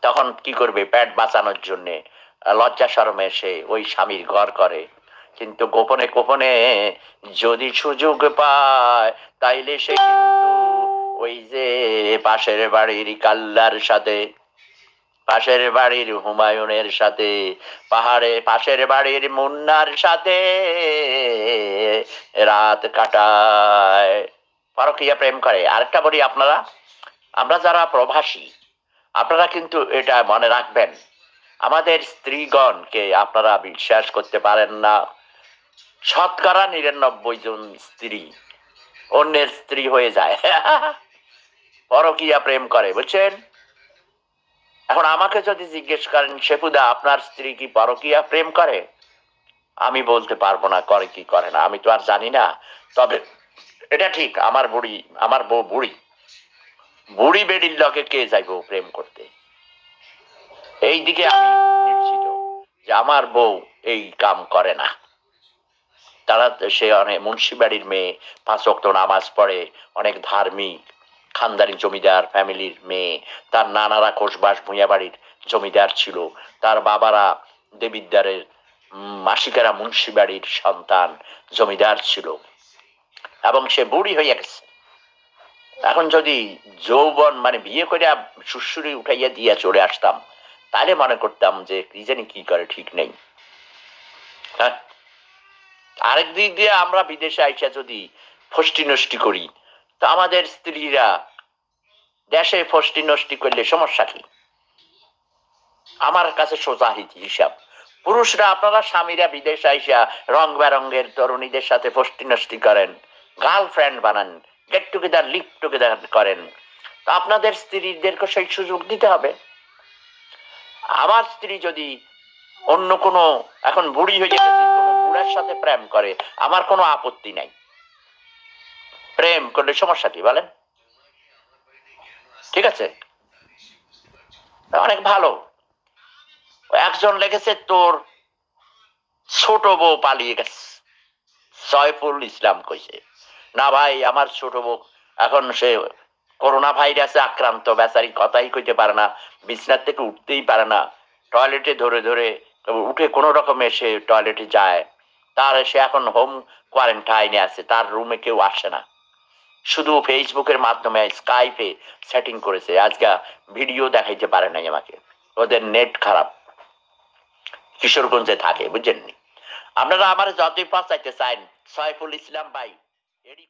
তখন কি করবে? পেট বাঁচানোর জন্যে লজ্জা শরমে সে ওই স্বামীর ঘর করে। কিন্তু গোপনে গোপনে যদি সুযোগ পায় তাইলে সে কিন্তু ওই যে পাশের বাড়ির কাল্লার সাথে, পাশের বাড়ির হুমায়ুনের সাথে, পাশের বাড়ির মুন্নার সাথে রাত কাটায়, পরকীয়া প্রেম করে। আরেকটা বলি, আমরা যারা প্রবাসী, আপনারা কিন্তু এটা মনে রাখবেন, আমাদের স্ত্রীগণকে আপনারা বিশ্বাস করতে পারেন না। 99% স্ত্রী অন্যের স্ত্রী হয়ে যায় পরকীয়া প্রেম করে, বুঝছেন? এখন আমাকে যদি জিজ্ঞেস করেন, শেফুদা আপনার স্ত্রী কি পরকীয়া প্রেম করে, আমি বলতে পারবো না করে কি করে না, আমি তো আর জানি না। তবে এটা ঠিক, আমার বউ বুড়ি বেডির লগে কে যাইব প্রেম করতে? এই দিকে আমি নিশ্চিত যে আমার বউ এই কাম করে না। সে অনেক মুন্সিবাড়ির মেয়ে, 5 ওয়াক্ত নামাজ পড়ে, অনেক ধার্মিক, খানদানি জমিদার ফ্যামিলির মেয়ে। তার নানারা কোষবাস ভূঁইয়া বাড়ির জমিদার ছিল, তার বাবারা দেবিদ্বারের, মাসিকারা মুন্সিবাড়ির সন্তান, জমিদার ছিল, এবং সে বুড়ি হইয়া গেছে। এখন যদি যৌবন মানে বিয়ে করে সুশ্রুরি উঠাইয়া দিয়া চলে আসতাম, তাহলে মনে করতাম যে কি জানি কি করে, ঠিক নেই। হ্যাঁ, আরেক দিক দিয়ে আমরা বিদেশে আইসা যদি ফষ্টি নষ্টি করি, তো আমাদের স্ত্রীরা দেশে ফষ্টি নষ্টি করলে সমস্যা কি? আমার কাছে সোজা হিসাব, পুরুষরা আপনারা স্বামীরা বিদেশে আইসা রং বেরঙ্গের তরুণীদের সাথে ফষ্টি নষ্টি করেন, গার্লফ্রেন্ড বানান, গেট টুগেদার, লিভ টুগেদার করেন, তো আপনাদের স্ত্রীদেরকে সেই সুযোগ দিতে হবে। আমার স্ত্রী যদি অন্য কোনো, এখন বুড়ি হয়ে গেছে, কোনো বুড়ার সাথে প্রেম করে, আমার কোনো আপত্তি নাই। প্রেম করলে সমস্যা কি বলেন? ঠিক আছে, অনেক ভালো। একজন লেগেছে তোর ছোট বউ পালিয়ে গেছে, সয়ফুল ইসলাম কইছে, না ভাই আমার ছোট বউ এখন সে করোনা ভাইরাসে আক্রান্ত, বেচারি কথাই কইতে পারে না, বিছনার থেকে উঠতেই পারে না, টয়লেটে ধরে ধরে উঠে কোনো রকমে সে টয়লেটে যায়, সে এখন হোম কোয়ারেন্টাইনে আছে, তার রুমে কেউ আসে না, শুধু ফেসবুকের মাধ্যমে স্কাইপে সেটিং করেছে, আজকে ভিডিও দেখাইতে পারে নাই আমাকে, ওদের নেট খারাপ, কিশোরগঞ্জে থাকে, বুঝছেন? আপনারা আমার যতই পাঠাইতে চান, সয়ফুল ইসলাম ভাই এরই